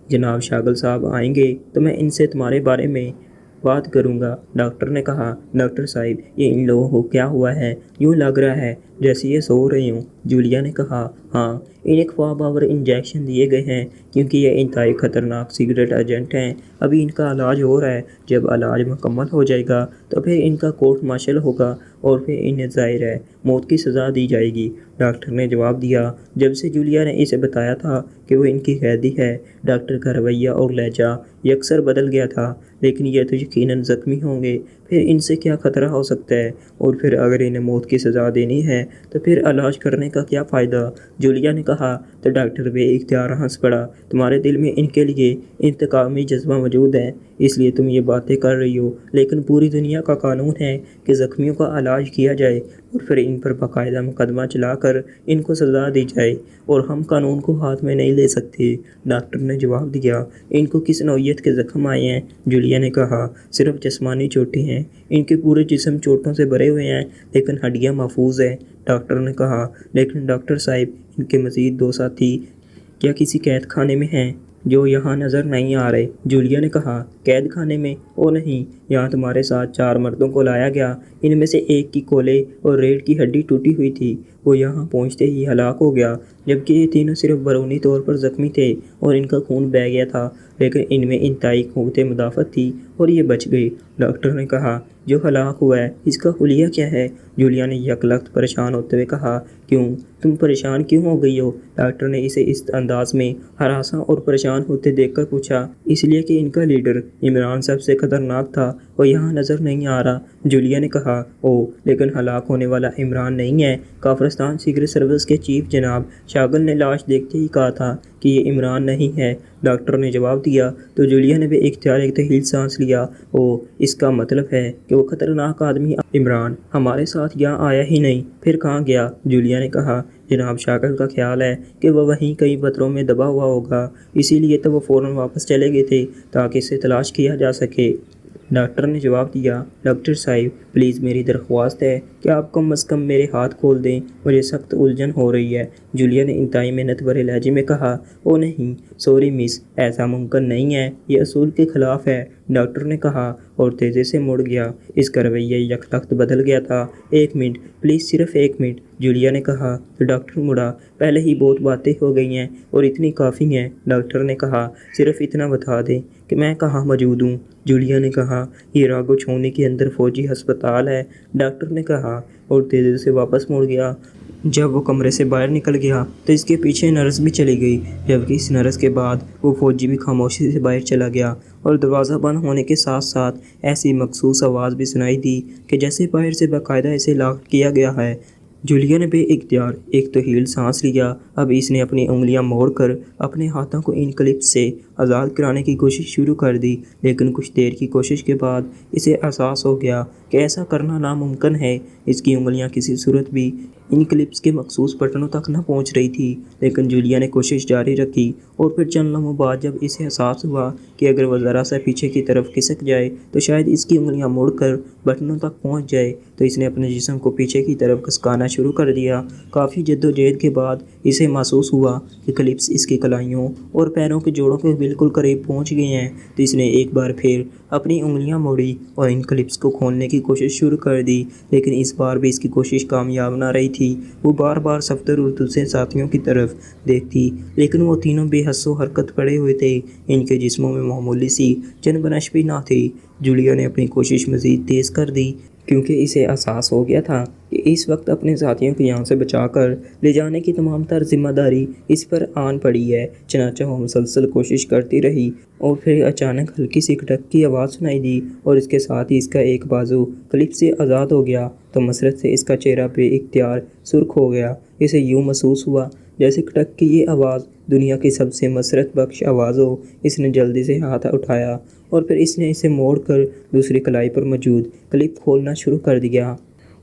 جناب شاگل صاحب آئیں گے تو میں ان سے تمہارے بارے میں بات کروں گا۔ ڈاکٹر نے کہا، ڈاکٹر صاحب یہ ان لوگوں کو کیا ہوا ہے؟ یوں لگ رہا ہے جیسے یہ سو رہے ہوں۔ جولیا نے کہا، ہاں، انہیں خواب آور انجیکشن دیے گئے ہیں کیونکہ یہ انتہائی خطرناک سیکرٹ ایجنٹ ہیں۔ ابھی ان کا علاج ہو رہا ہے، جب علاج مکمل ہو جائے گا تو پھر ان کا کورٹ مارشل ہوگا اور پھر انہیں ظاہر ہے موت کی سزا دی جائے گی۔ ڈاکٹر نے جواب دیا۔ جب سے جولیا نے اسے بتایا تھا کہ وہ ان کی قیدی ہے، ڈاکٹر کا رویہ اور لہجہ یکسر بدل گیا تھا، لیکن یہ تو یقیناً زخمی ہوں گے، پھر ان سے کیا خطرہ ہو سکتا ہے، اور پھر اگر انہیں موت کی سزا دینی ہے تو پھر علاج کرنے کا کیا فائدہ؟ جولیا نے کہا تو ڈاکٹر بے اختیار ہنس پڑا، تمہارے دل میں ان کے لیے انتقامی جذبہ موجود ہے، اس لیے تم یہ باتیں کر رہی ہو، لیکن پوری دنیا کا قانون ہے کہ زخمیوں کا علاج کیا جائے اور پھر ان پر باقاعدہ مقدمہ چلا کر ان کو سزا دی جائے، اور ہم قانون کو ہاتھ میں نہیں لے سکتے۔ ڈاکٹر نے جواب دیا، ان کو کس نوعیت کے زخم آئے ہیں؟ جولیا نے کہا، صرف جسمانی چوٹیں ہیں، ہیں, ان کے پورے جسم چوٹوں سے بھرے ہوئے ہیں لیکن ہڈیاں محفوظ ہیں, ڈاکٹر نے کہا. لیکن ڈاکٹر صاحب, ان کے مزید 2 ساتھی کیا کسی قید خانے میں ہیں جو یہاں نظر نہیں آ رہے؟ جولیا نے کہا. قید خانے میں؟ او نہیں, یہاں تمہارے ساتھ 4 مردوں کو لایا گیا. ان میں سے ایک کی کولے اور ریڑھ کی ہڈی ٹوٹی ہوئی تھی. وہ یہاں پہنچتے ہی ہلاک ہو گیا, جبکہ یہ تینوں صرف بیرونی طور پر زخمی تھے اور ان کا خون بہہ گیا تھا, لیکن ان میں انتہائی قوت مدافعت تھی اور یہ بچ گئے. ڈاکٹر نے کہا. جو ہلاک ہوا ہے اس کا حلیہ کیا ہے؟ جولیا نے یک لخت پریشان ہوتے ہوئے کہا. کیوں, تم پریشان کیوں ہو گئی ہو؟ ڈاکٹر نے اسے اس انداز میں ہراساں اور پریشان ہوتے دیکھ کر پوچھا. اس لیے کہ ان کا لیڈر عمران سب سے خطرناک تھا اور یہاں نظر نہیں آ رہا. جولیا نے کہا. او, لیکن ہلاک ہونے والا عمران نہیں ہے. کافرستان سیکرٹ سروس کے چیف جناب شاگل نے لاش دیکھتے ہی کہا تھا کہ یہ عمران نہیں ہے, ڈاکٹر نے جواب دیا. تو جولیا نے بے اختیار ایک طویل سانس لیا. او, اس کا مطلب ہے کہ وہ خطرناک آدمی عمران ہمارے ساتھ یہاں آیا ہی نہیں, پھر کہاں گیا؟ جولیا نے کہا. جناب شاگل کا خیال ہے کہ وہ وہیں کئی پتھروں میں دبا ہوا ہوگا, اسی لیے تو وہ فوراً واپس چلے گئے تھے تاکہ اسے تلاش کیا جا سکے, ڈاکٹر نے جواب دیا. ڈاکٹر صاحب, پلیز میری درخواست ہے کہ آپ کم از کم میرے ہاتھ کھول دیں, مجھے سخت الجھن ہو رہی ہے, جولیا نے انتہائی محنت بھرے لہجے میں کہا. او نہیں, سوری مس, ایسا ممکن نہیں ہے, یہ اصول کے خلاف ہے, ڈاکٹر نے کہا اور تیزی سے مڑ گیا. اس کا رویہ یک لخت بدل گیا تھا. 1 منٹ پلیز, صرف 1 منٹ, جولیا نے کہا. تو ڈاکٹر مڑا. پہلے ہی بہت باتیں ہو گئی ہیں اور اتنی کافی ہیں, ڈاکٹر نے کہا. صرف اتنا بتا دیں کہ میں کہاں موجود ہوں, جولیا نے کہا. یہ راگو چھونے کے اندر فوجی ہسپتال ہے, ڈاکٹر نے کہا اور تیزی سے واپس مڑ گیا. جب وہ کمرے سے باہر نکل گیا تو اس کے پیچھے نرس بھی چلی گئی, جبکہ اس نرس کے بعد وہ فوجی بھی خاموشی سے باہر چلا گیا اور دروازہ بند ہونے کے ساتھ ساتھ ایسی مخصوص آواز بھی سنائی دی کہ جیسے باہر سے باقاعدہ اسے لاک کیا گیا ہے. جولیا نے بے اختیار ایک طویل سانس لیا. اب اس نے اپنی انگلیاں موڑ کر اپنے ہاتھوں کو ان کلپس سے آزاد کرانے کی کوشش شروع کر دی, لیکن کچھ دیر کی کوشش کے بعد اسے احساس ہو گیا کہ ایسا کرنا ناممکن ہے. اس کی انگلیاں کسی صورت بھی ان کلپس کے مخصوص بٹنوں تک نہ پہنچ رہی تھی, لیکن جولیا نے کوشش جاری رکھی اور پھر چند لمحوں بعد جب اسے احساس ہوا کہ اگر وہ ذرا سا پیچھے کی طرف کھسک جائے تو شاید اس کی انگلیاں مڑ کر بٹنوں تک پہنچ جائے, تو اس نے اپنے جسم کو پیچھے کی طرف کھسکانا شروع کر دیا. کافی جدوجہد کے بعد اسے محسوس ہوا کہ کلپس اس کی کلائیوں اور پیروں کے جوڑوں کے بالکل قریب پہنچ گئے ہیں, تو اس نے ایک بار پھر اپنی انگلیاں موڑی اور ان کلپس کو کھولنے کی کوشش شروع کر دی, لیکن اس بار بھی اس کی کوشش کامیاب نہ رہی تھی. وہ بار بار صفدر اور دوسرے ساتھیوں کی طرف دیکھتی, لیکن وہ تینوں بے حس و حرکت پڑے ہوئے تھے, ان کے جسموں میں معمولی سی چن بنش بھی نہ تھی. جولیا نے اپنی کوشش مزید تیز کر دی کیونکہ اسے احساس ہو گیا تھا کہ اس وقت اپنے ساتھیوں کو یہاں سے بچا کر لے جانے کی تمام تر ذمہ داری اس پر آن پڑی ہے. چنانچہ وہ مسلسل کوشش کرتی رہی اور پھر اچانک ہلکی سی کھٹک کی آواز سنائی دی اور اس کے ساتھ ہی اس کا ایک بازو کلپ سے آزاد ہو گیا, تو مسرت سے اس کا چہرہ بے اختیار سرخ ہو گیا. اسے یوں محسوس ہوا جیسے کھٹک کی یہ آواز دنیا کی سب سے مسرت بخش آواز ہو. اس نے جلدی سے ہاتھ اٹھایا اور پھر اس نے اسے موڑ کر دوسری کلائی پر موجود کلپ کھولنا شروع کر دیا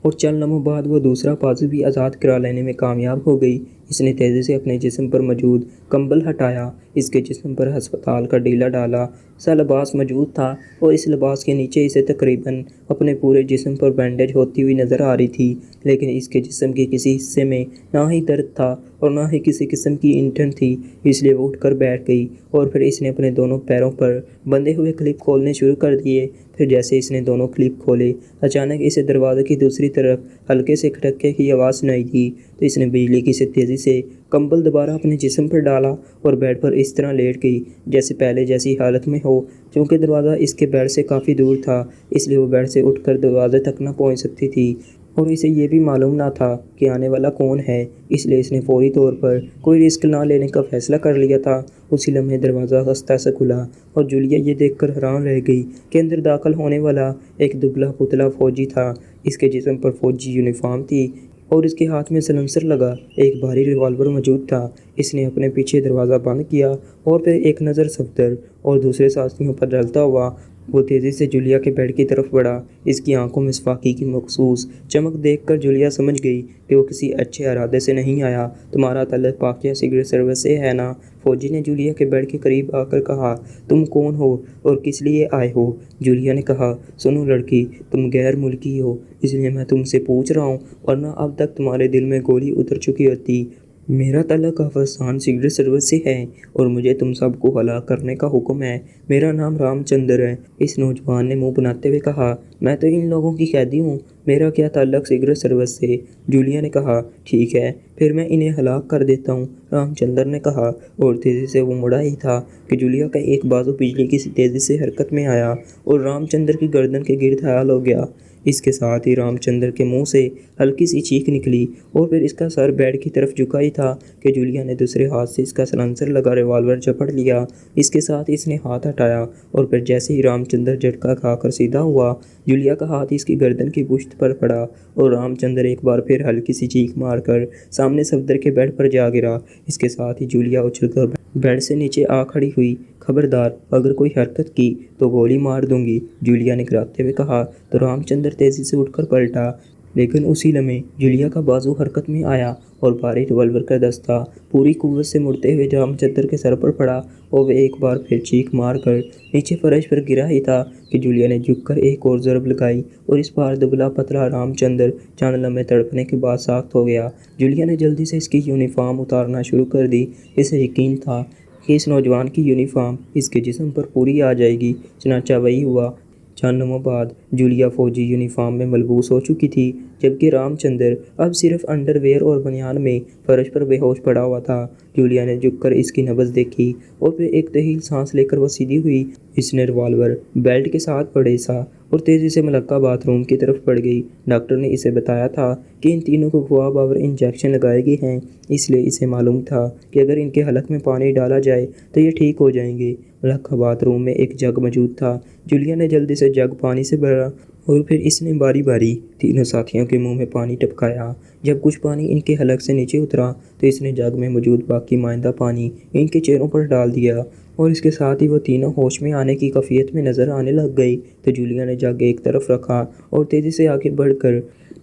اور چند لمحوں بعد وہ دوسرا بازو بھی آزاد کرا لینے میں کامیاب ہو گئی. اس نے تیزی سے اپنے جسم پر موجود کمبل ہٹایا, اس کے جسم پر ہسپتال کا ڈیلا ڈالا سا لباس موجود تھا اور اس لباس کے نیچے اسے تقریباً اپنے پورے جسم پر بینڈیج ہوتی ہوئی نظر آ رہی تھی, لیکن اس کے جسم کے کسی حصے میں نہ ہی درد تھا اور نہ ہی کسی قسم کی اینٹھن تھی. اس لیے وہ اٹھ کر بیٹھ گئی اور پھر اس نے اپنے دونوں پیروں پر بندھے ہوئے کلپ کھولنے شروع کر دیے. پھر جیسے اس نے دونوں کلپ کھولے اچانک اسے دروازے کی دوسری طرف ہلکے سے کھٹکے کی آواز سنائی دی, تو اس نے بجلی کی سے تیزی سے کمبل دوبارہ اپنے جسم پر ڈالا اور بیڈ پر اس طرح لیٹ گئی جیسے پہلے جیسی حالت میں ہو. چونکہ دروازہ اس کے بیڈ سے کافی دور تھا اس لیے وہ بیڈ سے اٹھ کر دروازے تک نہ پہنچ سکتی تھی اور اسے یہ بھی معلوم نہ تھا کہ آنے والا کون ہے, اس لیے اس نے فوری طور پر کوئی رسک نہ لینے کا فیصلہ کر لیا تھا. اسی لمحے دروازہ آہستہ سے کھلا اور جولیا یہ دیکھ کر حیران رہ گئی کہ اندر داخل ہونے والا ایک دبلا پتلا فوجی تھا. اس کے جسم پر فوجی یونیفارم تھی اور اس کے ہاتھ میں سلنسر لگا ایک بھاری ریوالور موجود تھا. اس نے اپنے پیچھے دروازہ بند کیا اور پھر ایک نظر صفدر اور دوسرے ساتھیوں پر ڈالتا ہوا وہ تیزی سے جولیا کے بیڈ کی طرف بڑھا۔ اس کی آنکھوں میں صفاقی کی مخصوص چمک دیکھ کر جولیا سمجھ گئی کہ وہ کسی اچھے ارادے سے نہیں آیا۔ تمہارا تعلق پاکیہ سیکرٹ سروس سے ہے نا؟ فوجی نے جولیا کے بیڈ کے قریب آ کر کہا۔ تم کون ہو اور کس لیے آئے ہو؟ جولیا نے کہا، سنو لڑکی، تم غیر ملکی ہو، اس لیے میں تم سے پوچھ رہا ہوں، ورنہ اب تک تمہارے دل میں گولی اتر چکی ہوتی۔ میرا تعلق افغانستان سیکرٹ سروس سے ہے اور مجھے تم سب کو ہلاک کرنے کا حکم ہے۔ میرا نام رام چندر ہے۔ اس نوجوان نے منہ بناتے ہوئے کہا، میں تو ان لوگوں کی قیدی ہوں، میرا کیا تعلق سیکرٹ سروس سے؟ جولیا نے کہا، ٹھیک ہے، پھر میں انہیں ہلاک کر دیتا ہوں، رام چندر نے کہا، اور تیزی سے وہ مڑا ہی تھا کہ جولیا کا ایک بازو بجلی کی سی تیزی سے حرکت میں آیا اور رام چندر کی گردن کے گرد حائل ہو گیا۔ اس کے ساتھ ہی رام چندر کے منہ سے ہلکی سی چیخ نکلی اور پھر اس کا سر بیڈ کی طرف جھکا ہی تھا کہ جولیا نے دوسرے ہاتھ سے اس کا سلنسر لگا ریوالور جھپٹ لیا۔ اس کے ساتھ اس نے ہاتھ ہٹایا اور پھر جیسے ہی رام چندر جھٹکا کھا کر سیدھا ہوا، جولیا کا ہاتھ اس کی گردن کی پشت پر پڑا اور رام چندر ایک بار پھر ہلکی سی چیخ مار کر سامنے صفدر کے بیڈ پر جا گرا۔ اس کے ساتھ ہی جولیا اچھل کر بیڈ سے نیچے آ کھڑی ہوئی۔ خبردار، اگر کوئی حرکت کی تو گولی مار دوں گی، جولیا نے گراتے ہوئے کہا تو رام چندر تیزی سے اٹھ کر پلٹا، لیکن اسی لمحے جولیا کا بازو حرکت میں آیا اور بھاری ریوالور کا دستہ پوری قوت سے مڑتے ہوئے رام چندر کے سر پر پڑا اور وہ ایک بار پھر چیخ مار کر نیچے فرش پر گرا ہی تھا کہ جولیا نے جھک کر ایک اور ضرب لگائی اور اس بار دبلا پتلا رام چندر چند لمحے تڑپنے کے بعد ساخت ہو گیا۔ جولیا نے جلدی سے اس کی یونیفارم اتارنا شروع کر دی۔ اسے یقین تھا کہ اس نوجوان کی یونیفارم اس کے جسم پر پوری آ جائے گی، چنانچہ وہی ہوا۔ چند لمحوں بعد جولیا فوجی یونیفارم میں ملبوس ہو چکی تھی، جبکہ رام چندر اب صرف انڈر ویئر اور بنیان میں فرش پر بے ہوش پڑا ہوا تھا۔ جولیا نے جھک کر اس کی نبض دیکھی اور پھر ایک طویل سانس لے کر وہ سیدھی ہوئی۔ اس نے ریوالور بیلٹ کے ساتھ پڑیسا اور تیزی سے ملکہ باتھ روم کی طرف بڑھ گئی۔ ڈاکٹر نے اسے بتایا تھا کہ ان تینوں کو گوا باور انجیکشن لگائے گئے ہیں، اس لیے اسے معلوم تھا کہ اگر ان کے حلق میں پانی ڈالا جائے تو یہ ٹھیک ہو جائیں گے۔ ملکہ باتھ روم میں ایک جگ موجود تھا۔ جولیا نے جلدی سے جگ پانی سے بھرا اور پھر اس نے باری باری تینوں ساتھیوں کے منہ میں پانی ٹپکایا۔ جب کچھ پانی ان کے حلق سے نیچے اترا تو اس نے جگ میں موجود باقی مائندہ پانی ان کے چہروں پر ڈال دیا اور اس کے ساتھ ہی وہ تینوں ہوش میں آنے کی کیفیت میں نظر آنے لگ گئی۔ تو جولیا نے جگ ایک طرف رکھا اور تیزی سے آگے بڑھ کر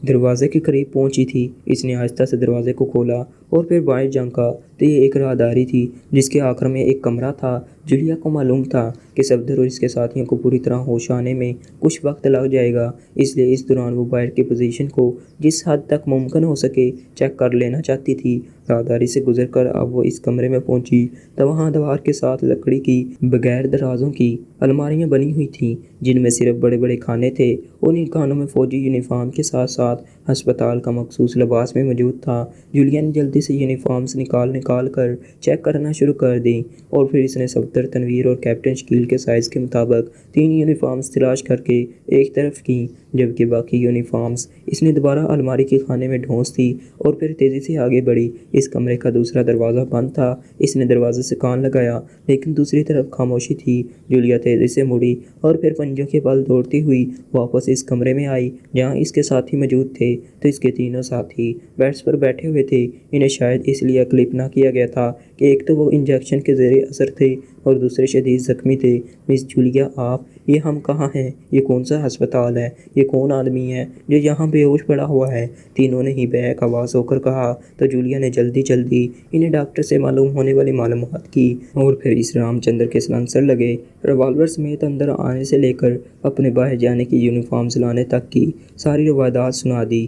دروازے کے قریب پہنچی تھی۔ اس نے آہستہ سے دروازے کو کھولا اور پھر بائیں جھانکا تو یہ ایک راہداری تھی جس کے آخر میں ایک کمرہ تھا۔ جولیا کو معلوم تھا کہ صفدر اور اس کے ساتھیوں کو پوری طرح ہوش آنے میں کچھ وقت لگ جائے گا، اس لیے اس دوران وہ باہر کی پوزیشن کو جس حد تک ممکن ہو سکے چیک کر لینا چاہتی تھی۔ راہداری سے گزر کر اب وہ اس کمرے میں پہنچی تو وہاں دیوار کے ساتھ لکڑی کی بغیر درازوں کی الماریاں بنی ہوئی تھیں جن میں صرف بڑے بڑے کھانے تھے اور ان کھانوں میں فوجی یونیفارم کے ساتھ ساتھ ہسپتال کا مخصوص لباس بھی موجود تھا۔ جولیا نے جلدی سے یونیفارمز نکال کر چیک کرنا شروع کر دی اور پھر اس نے صفدر، تنویر اور کیپٹن شکیل کے سائز کے مطابق 3 یونیفارمز تلاش کر کے ایک طرف کی، جبکہ باقی یونیفارمز اس نے دوبارہ الماری کے خانے میں ڈھونس دی اور پھر تیزی سے آگے بڑھی۔ اس کمرے کا دوسرا دروازہ بند تھا۔ اس نے دروازے سے کان لگایا لیکن دوسری طرف خاموشی تھی۔ جولیا تیزی سے مڑی اور پھر پنجوں کے بل دوڑتی ہوئی واپس اس کمرے میں آئی جہاں اس کے ساتھی موجود تھے۔ تو اس کے تینوں ساتھی بیڈز پر بیٹھے ہوئے تھے۔ انہیں شاید اس لیے کلپ نہ کیا گیا تھا کہ ایک تو وہ انجیکشن کے زیر اثر تھے اور دوسرے شدید زخمی تھے۔ مس جولیا، آپ، یہ ہم کہاں ہیں؟ یہ کون سا ہسپتال ہے؟ یہ کون آدمی ہے جو یہاں بے ہوش پڑا ہوا ہے؟ تینوں نے ہی بہک آواز ہو کر کہا۔ تو جولیا نے جلدی انہیں ڈاکٹر سے معلوم ہونے والی معلومات کی اور پھر اس رام چندر کے سلنسر لگے ریوالور سمیت اندر آنے سے لے کر اپنے باہر جانے کی یونیفارمز لانے تک کی ساری روایات سنا دی۔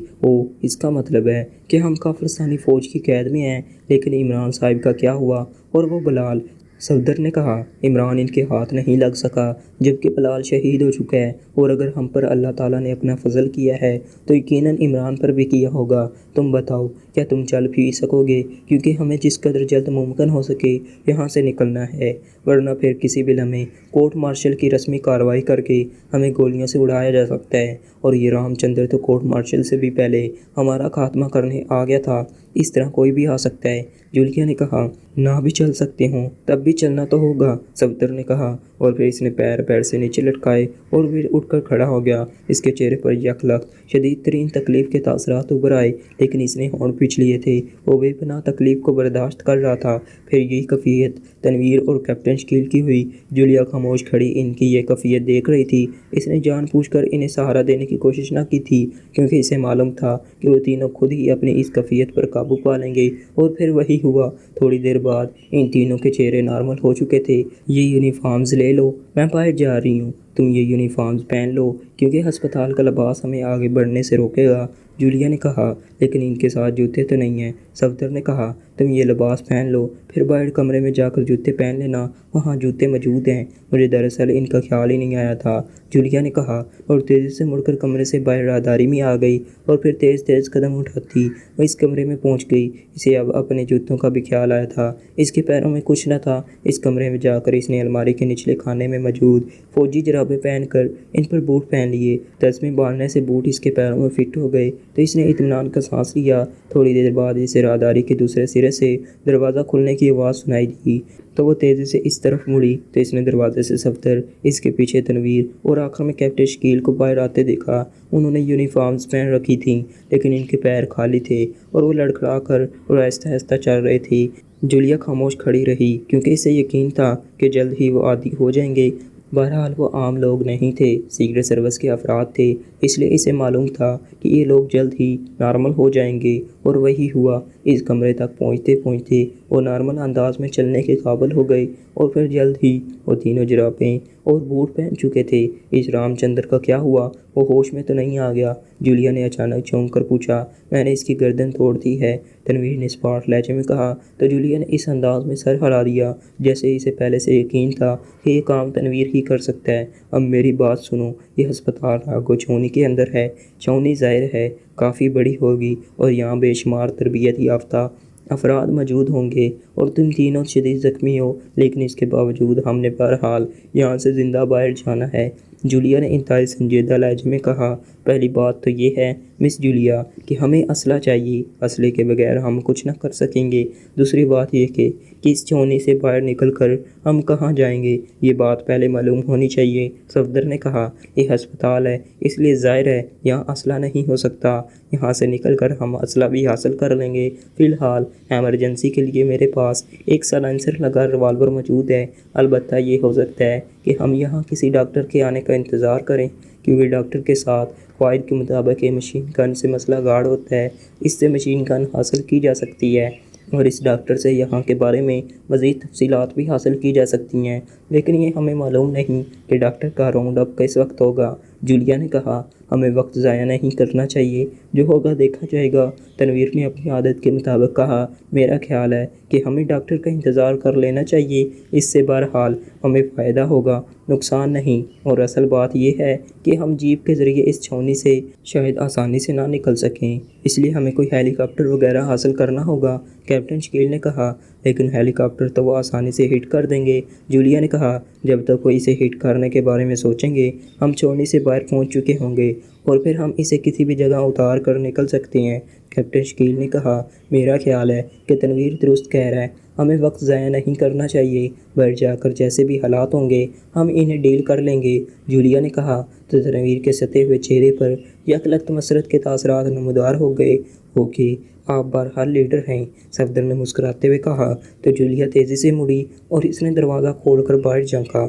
اس کا مطلب ہے کہ ہم کافرستانی فوج کی قید میں ہیں، لیکن عمران صاحب کا کیا ہوا اور وہ بلال؟ صفدر نے کہا، عمران ان کے ہاتھ نہیں لگ سکا جبکہ بلال شہید ہو چکا ہے، اور اگر ہم پر اللہ تعالیٰ نے اپنا فضل کیا ہے تو یقیناً عمران پر بھی کیا ہوگا۔ تم بتاؤ، کیا تم چل پھر سکو گے؟ کیونکہ ہمیں جس قدر جلد ممکن ہو سکے یہاں سے نکلنا ہے، ورنہ پھر کسی بھی لمحے کورٹ مارشل کی رسمی کارروائی کر کے ہمیں گولیوں سے اڑایا جا سکتا ہے، اور یہ رام چندر تو کورٹ مارشل سے بھی پہلے ہمارا خاتمہ کرنے آ گیا تھا، اس طرح کوئی بھی آ سکتا ہے۔ جولیا نے کہا، نہ بھی چل سکتے ہوں تب بھی چلنا تو ہوگا، صفدر نے کہا، اور پھر اس نے پیر سے نیچے لٹکائے اور پھر اٹھ کر کھڑا ہو گیا۔ اس کے چہرے پر یکلخت شدید ترین تکلیف کے تاثرات ابھر آئے، لیکن اس نے ہونٹ پھینچ لیے تھے۔ وہ بے پناہ تکلیف کو برداشت کر رہا تھا۔ پھر یہی کیفیت تنویر اور کیپٹن شکیل کی ہوئی۔ جولیا خاموش کھڑی ان کی یہ کیفیت دیکھ رہی تھی۔ اس نے جان بوجھ کر انہیں سہارا دینے کی کوشش نہ کی تھی، کیونکہ اسے معلوم تھا کہ وہ تینوں خود ہی اپنی اس کیفیت پر قابو پا لیں گے، اور پھر وہی ہوا۔ تھوڑی دیر بعد ان تینوں کے چہرے نارمل ہو چکے تھے۔ یہ یونیفارمز لے لو، میں باہر جا رہی ہوں، تم یہ یونیفارمز پہن لو، کیونکہ ہسپتال کا لباس ہمیں آگے بڑھنے سے روکے گا، جولیا نے کہا۔ لیکن ان کے ساتھ جوتے تو نہیں ہیں، صفدر نے کہا۔ تم یہ لباس پہن لو، پھر باہر کمرے میں جا کر جوتے پہن لینا، وہاں جوتے موجود ہیں۔ مجھے دراصل ان کا خیال ہی نہیں آیا تھا، جولیا نے کہا، اور تیزی سے مڑ کر کمرے سے باہر راہداری میں آ گئی، اور پھر تیز تیز قدم اٹھاتی وہ اس کمرے میں پہنچ گئی۔ اسے اب اپنے جوتوں کا بھی خیال آیا تھا، اس کے پیروں میں کچھ نہ تھا۔ اس کمرے میں جا کر اس نے الماری کے نچلے خانے میں موجود فوجی جرابیں پہن کر ان پر بوٹ پہن لیے۔ تسمے باندھنے سے بوٹ اس کے پیروں میں فٹ ہو گئے تو اس نے اطمینان کا سانس لیا۔ تھوڑی دیر بعد اسے راہداری کے دوسرے سرے سے دروازہ کھلنے کی آواز سنائی دی، تو وہ تیزی سے اس طرف مڑی تو اس نے دروازے سے صفدر، اس کے پیچھے تنویر اور آخر میں کیپٹن شکیل کو باہر آتے دیکھا۔ انہوں نے یونیفارمز پہن رکھی تھیں، لیکن ان کے پیر خالی تھے اور وہ لڑکھڑا کر اور آہستہ آہستہ چل رہے تھے۔ جولیا خاموش کھڑی رہی، کیونکہ اسے یقین تھا کہ جلد ہی وہ عادی ہو جائیں گے۔ بہرحال وہ عام لوگ نہیں تھے، سیکرٹ سروس کے افراد تھے، اس لیے اسے معلوم تھا کہ یہ لوگ جلد ہی نارمل ہو جائیں گے، اور وہی ہوا۔ اس کمرے تک پہنچتے پہنچتے وہ نارمل انداز میں چلنے کے قابل ہو گئے، اور پھر جلد ہی وہ تینوں جرابیں اور بوٹ پہن چکے تھے۔ اس رام چندر کا کیا ہوا؟ وہ ہوش میں تو نہیں آ گیا؟ جولیا نے اچانک چونک کر پوچھا۔ میں نے اس کی گردن توڑ دی ہے، تنویر نے اسپاٹ لہجے میں کہا، تو جولیا نے اس انداز میں سر ہلا دیا جیسے اسے پہلے سے یقین تھا کہ یہ کام تنویر ہی کر سکتا ہے۔ اب میری بات سنو، یہ ہسپتال راگو چھاؤنی کے اندر ہے۔ چھاؤنی ظاہر ہے کافی بڑی ہوگی، اور یہاں بے شمار تربیت یافتہ افراد موجود ہوں گے، اور تم تینوں شدید زخمی ہو، لیکن اس کے باوجود ہم نے بہرحال یہاں سے زندہ باہر جانا ہے، جولیا نے انتہائی سنجیدہ لہجے میں کہا۔ پہلی بات تو یہ ہے مس جولیا کہ ہمیں اسلحہ چاہیے، اسلحے کے بغیر ہم کچھ نہ کر سکیں گے۔ دوسری بات یہ کہ اس چھاؤنی سے باہر نکل کر ہم کہاں جائیں گے، یہ بات پہلے معلوم ہونی چاہیے، صفدر نے کہا۔ یہ ہسپتال ہے، اس لیے ظاہر ہے یہاں اسلحہ نہیں ہو سکتا، یہاں سے نکل کر ہم اسلحہ بھی حاصل کر لیں گے۔ فی الحال ایمرجنسی کے لیے میرے پاس ایک سائلنسر لگا ریوالور موجود ہے، البتہ یہ ہو سکتا ہے کہ ہم یہاں کسی ڈاکٹر کے آنے کا انتظار کریں، کیونکہ ڈاکٹر کے ساتھ قواعد کے مطابق یہ مشین گن سے مسئلہ گاڑ ہوتا ہے، اس سے مشین گن حاصل کی جا سکتی ہے، اور اس ڈاکٹر سے یہاں کے بارے میں مزید تفصیلات بھی حاصل کی جا سکتی ہیں، لیکن یہ ہمیں معلوم نہیں کہ ڈاکٹر کا راؤنڈ اپ کس وقت ہوگا، جولیا نے کہا۔ ہمیں وقت ضائع نہیں کرنا چاہیے، جو ہوگا دیکھا جائے گا، تنویر نے اپنی عادت کے مطابق کہا۔ میرا خیال ہے کہ ہمیں ڈاکٹر کا انتظار کر لینا چاہیے، اس سے بہرحال ہمیں فائدہ ہوگا، نقصان نہیں، اور اصل بات یہ ہے کہ ہم جیپ کے ذریعے اس چھاؤنی سے شاید آسانی سے نہ نکل سکیں، اس لیے ہمیں کوئی ہیلی کاپٹر وغیرہ حاصل کرنا ہوگا، کیپٹن شکیل نے کہا۔ لیکن ہیلی کاپٹر تو وہ آسانی سے ہٹ کر دیں گے، جولیا نے کہا۔ جب تک وہ اسے ہٹ کرنے کے بارے میں سوچیں گے، ہم چھاؤنی سے باہر پہنچ چکے ہوں گے، اور پھر ہم اسے کسی بھی جگہ اتار کر نکل سکتے ہیں، کیپٹن شکیل نے کہا۔ میرا خیال ہے کہ تنویر درست کہہ رہا ہے، ہمیں وقت ضائع نہیں کرنا چاہیے، باہر جا کر جیسے بھی حالات ہوں گے ہم انہیں ڈیل کر لیں گے، جولیا نے کہا۔ تو تنویر کے ستے ہوئے چہرے پر یکلخت مسرت کے تاثرات نمودار ہو گئے۔ اوکے، آپ بہرحال لیڈر ہیں، صفدر نے مسکراتے ہوئے کہا۔ تو جولیا تیزی سے مڑی اور اس نے دروازہ کھول کر باہر جھانکا۔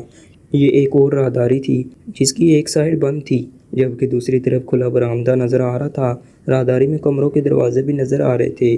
یہ ایک اور راہداری تھی جس کی ایک سائڈ بند تھی، جبکہ دوسری طرف کھلا برآمدہ نظر آ رہا تھا۔ راہداری میں کمروں کے دروازے بھی نظر آ رہے تھے۔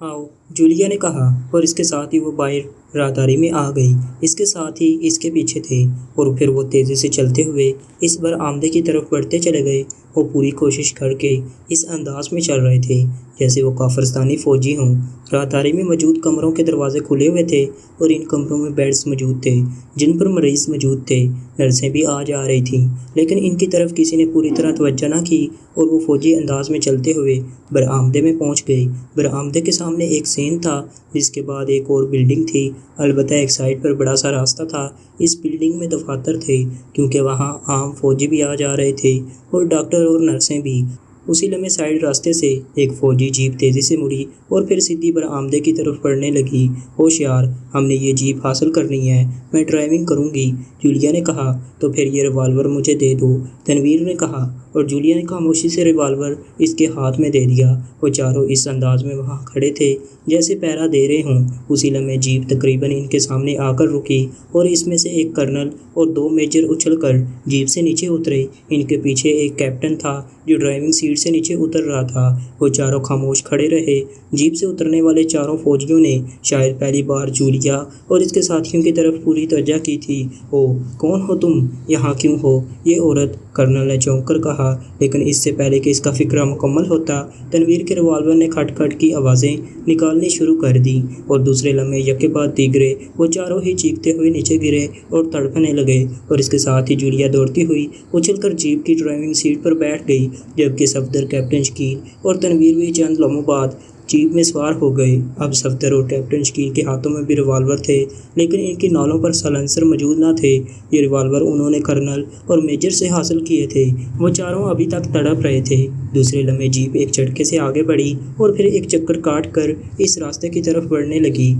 آؤ، جولیا نے کہا، اور اس کے ساتھ ہی وہ باہر راہداری میں آ گئی، اس کے ساتھ ہی اس کے پیچھے تھے، اور پھر وہ تیزی سے چلتے ہوئے اس برآمدے کی طرف بڑھتے چلے گئے۔ وہ پوری کوشش کر کے اس انداز میں چل رہے تھے جیسے وہ کافرستانی فوجی ہوں۔ راہداری میں موجود کمروں کے دروازے کھلے ہوئے تھے، اور ان کمروں میں بیڈز موجود تھے جن پر مریض موجود تھے، نرسیں بھی آ جا رہی تھیں، لیکن ان کی طرف کسی نے پوری طرح توجہ نہ کی، اور وہ فوجی انداز میں چلتے ہوئے برآمدے میں پہنچ گئے۔ برآمدے کے سامنے ایک سین تھا، جس کے بعد ایک اور بلڈنگ تھی، البتہ ایک سائڈ پر بڑا سا راستہ تھا۔ اس بلڈنگ میں دفاتر تھے، کیونکہ وہاں عام فوجی بھی آ جا رہے تھے، اور ڈاکٹر اور نرسیں بھی۔ اسی لمحے سائڈ راستے سے ایک فوجی جیپ تیزی سے مڑی اور پھر سیدھی برآمدے کی طرف بڑھنے لگی۔ ہوشیار، ہم نے یہ جیپ حاصل کرنی ہے، میں ڈرائیونگ کروں گی۔ جولیا نے کہا تو پھر یہ ریوالور مجھے دے دو، تنویر نے کہا، اور جولیا نے خاموشی سے ریوالور اس کے ہاتھ میں دے دیا۔ وہ چاروں اس انداز میں وہاں کھڑے تھے جیسے پہرا دے رہے ہوں۔ اسی لمحے جیپ تقریباً ان کے سامنے آ کر رکی اور اس میں سے ایک کرنل اور دو میجر اچھل کر جیپ سے نیچے اترے۔ ان کے پیچھے ایک کیپٹن تھا جو ڈرائیونگ سیٹ سے نیچے اتر رہا تھا۔ وہ چاروں خاموش کھڑے رہے۔ جیپ سے اترنے والے چاروں فوجیوں نے شاید پہلی بار جولیا اور اس کے ساتھیوں کی طرف پوری توجہ کی تھی۔ اوہ، کون ہو تم؟ یہاں کیوں ہو؟ یہ عورت، کرنل نے چونک کر کہا، لیکن اس سے پہلے کہ اس کا فکرہ مکمل ہوتا، تنویر کے ریوالور نے کھٹ کھٹ کی آوازیں نکالنی شروع کر دیں اور دوسرے لمحے یکے بعد دیگرے وہ چاروں ہی چیختے ہوئے نیچے گرے اور تڑپنے لگے، اور اس کے ساتھ ہی جولیا دوڑتی ہوئی اچھل کر جیپ کی ڈرائیونگ سیٹ پر بیٹھ گئی، جبکہ صفدر، کیپٹن شکیل اور تنویر بھی چند لمحوں بعد جیپ میں سوار ہو گئے۔ اب صفدر اور کیپٹن شکیل کے ہاتھوں میں بھی ریوالور تھے، لیکن ان کی نالوں پر سائلنسر موجود نہ تھے۔ یہ ریوالور انہوں نے کرنل اور میجر سے حاصل کیے تھے۔ وہ چاروں ابھی تک تڑپ رہے تھے۔ دوسرے لمحے جیپ ایک جھٹکے سے آگے بڑھی اور پھر ایک چکر کاٹ کر اس راستے کی طرف بڑھنے لگی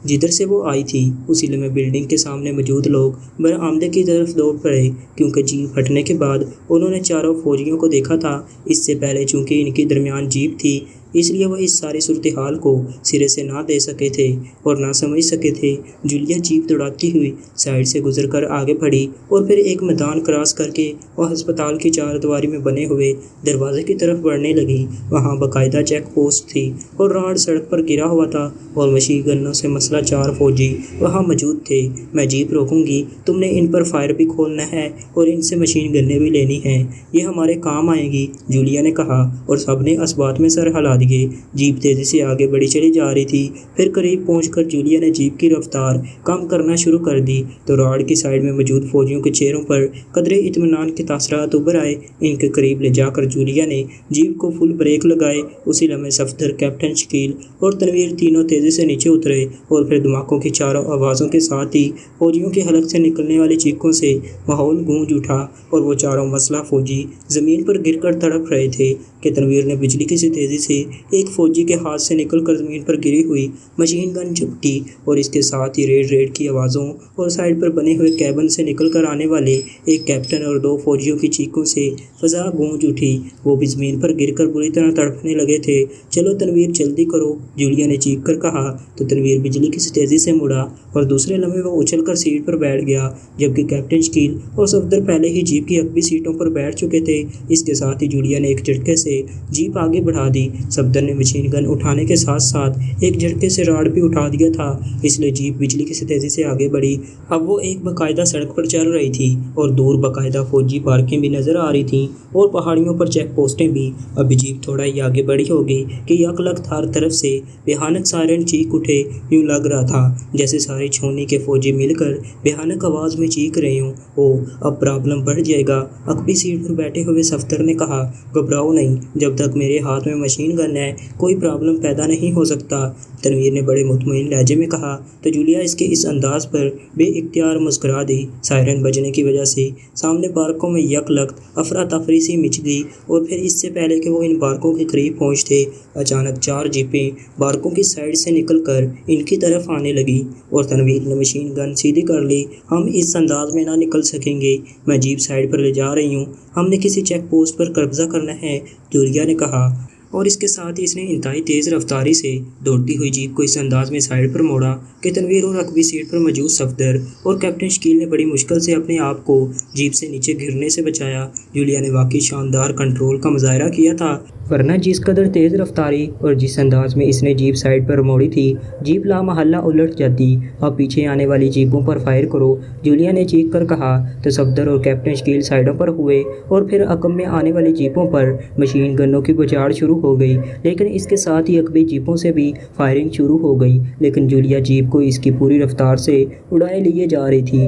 جدھر سے وہ آئی تھی۔ اسی لمحے بلڈنگ کے سامنے موجود لوگ برآمدے کی طرف دوڑ پڑے، کیونکہ جیپ ہٹنے کے بعد انہوں نے چاروں فوجیوں کو دیکھا تھا۔ اس سے پہلے چونکہ ان کے درمیان جیپ تھی، اس لیے وہ اس ساری صورتحال کو سرے سے نہ دے سکے تھے اور نہ سمجھ سکے تھے۔ جولیا جیپ دوڑاتی ہوئی سائڈ سے گزر کر آگے بڑھی اور پھر ایک میدان کراس کر کے وہ ہسپتال کی چار دیواری میں بنے ہوئے دروازے کی طرف بڑھنے لگی۔ وہاں باقاعدہ چیک پوسٹ تھی اور راڈ سڑک پر گرا ہوا تھا اور مشین گنوں سے مسلح 4 فوجی وہاں موجود تھے۔ میں جیپ روکوں گی، تم نے ان پر فائر بھی کھولنا ہے اور ان سے مشین گنیں بھی لینی ہیں، یہ ہمارے کام آئیں گی، جولیا نے کہا، اور سب نے اس بات میں سر ہلا دیے۔ جیپ تیزی سے آگے بڑھی چلی جا رہی تھی۔ پھر قریب پہنچ کر جولیا نے جیپ کی رفتار کم کرنا شروع کر دی تو راڈ کی سائڈ میں موجود فوجیوں کے چہروں پر قدرے اطمینان کے تاثرات ابھر آئے۔ ان کے قریب لے جا کر جولیا نے جیپ کو فل بریک لگائے۔ اسی لمحے صفدر، کیپٹن شکیل اور تنویر تینوں تیزی سے نیچے اترے اور پھر دھماکوں کی چاروں آوازوں کے ساتھ ہی فوجیوں کے حلق سے نکلنے والی چیخوں سے ماحول گونج اٹھا اور وہ چاروں مسلح فوجی زمین پر گر کر تڑپ رہے تھے کہ تنویر نے بجلی کی سی تیزی سے ایک فوجی کے ہاتھ سے نکل کر زمین پر گری ہوئی مشین گن جھپٹی، اور اس کے ساتھ ہی ریڈ ریڈ کی آوازوں اور سائڈ پر بنے ہوئے کیبن سے نکل کر آنے والے ایک کیپٹن اور 2 فوجیوں کی چیخوں سے فضا گونج اٹھی۔ وہ بھی زمین پر گر کر بری طرح تڑپنے لگے تھے۔ چلو تنویر، جلدی کرو، جولیا نے چیخ کر کہا تو تنویر بجلی کی سی تیزی سے مڑا اور دوسرے لمحے وہ اچھل کر سیٹ پر بیٹھ گیا، جبکہ کیپٹن شکیل اور صفدر پہلے ہی جیپ کی عقبی سیٹوں پر بیٹھ چکے تھے۔ اس کے ساتھ ہی جولیا نے ایک جھٹکے سے جیپ آگے بڑھا دی۔ صفدر نے مشین گن اٹھانے کے ساتھ ساتھ ایک جھٹکے سے راڈ بھی اٹھا دیا تھا، اس لیے جیپ بجلی کی سی تیزی سے آگے بڑھی۔ اب وہ ایک باقاعدہ سڑک پر چل رہی تھی اور دور باقاعدہ فوجی پارکیں بھی نظر آ رہی تھیں اور پہاڑیوں پر چیک پوسٹیں بھی۔ ابھی جیپ تھوڑا ہی آگے بڑھی ہوگی کہ یک لگت ہر طرف سے بھیانک سائرن چیخ اٹھے۔ یوں لگ رہا تھا جیسے سارے چھونی کے فوجی مل کر بھیانک آواز میں چیخ رہے ہوں۔ اوہ، اب پرابلم بڑھ جائے گا، عقبی سیٹ پر بیٹھے ہوئے صفدر نے کہا، گھبراؤ نہیں، جب تک میرے ہاتھ میں مشین گن ہے کوئی پرابلم پیدا نہیں ہو سکتا، تنویر نے بڑے مطمئن لہجے میں کہا تو جولیا اس کے اس انداز پر بے اختیار مسکرا دی۔ سائرن بجنے کی وجہ سے سامنے بارکوں میں یک لگت افراتفری سی مچ گئی اور پھر اس سے پہلے کہ وہ ان بارکوں کے قریب پہنچتے، اچانک 4 جیپیں بارکوں کی سائڈ سے نکل کر ان کی طرف آنے لگی اور تنویر نے مشین گن سیدھی کر لی۔ ہم اس انداز میں نہ نکل سکیں گے، میں جیپ سائڈ پر لے جا رہی ہوں، ہم نے کسی چیک پوسٹ پر قبضہ کرنا ہے، جولیا نے کہا، اور اس کے ساتھ ہی اس نے انتہائی تیز رفتاری سے دوڑتی ہوئی جیپ کو اس انداز میں سائڈ پر موڑا کہ تنویر اور عقبی سیٹ پر موجود صفدر اور کیپٹن شکیل نے بڑی مشکل سے اپنے آپ کو جیپ سے نیچے گرنے سے بچایا۔ جولیا نے واقعی شاندار کنٹرول کا مظاہرہ کیا تھا، ورنہ جس قدر تیز رفتاری اور جس انداز میں اس نے جیپ سائڈ پر موڑی تھی، جیپ لامحالہ الٹ جاتی۔ اب پیچھے آنے والی جیپوں پر فائر کرو، جولیا نے چیخ کر کہا تو صفدر اور کیپٹن شکیل سائڈوں پر ہوئے اور پھر عقب میں آنے والی جیپوں پر مشین گنوں کی بچاڑ شروع ہو گئی، لیکن اس کے ساتھ ہی عقبی جیپوں سے بھی فائرنگ شروع ہو گئی، لیکن جولیا جیپ کو اس کی پوری رفتار سے اڑائے لیے جا رہی تھی۔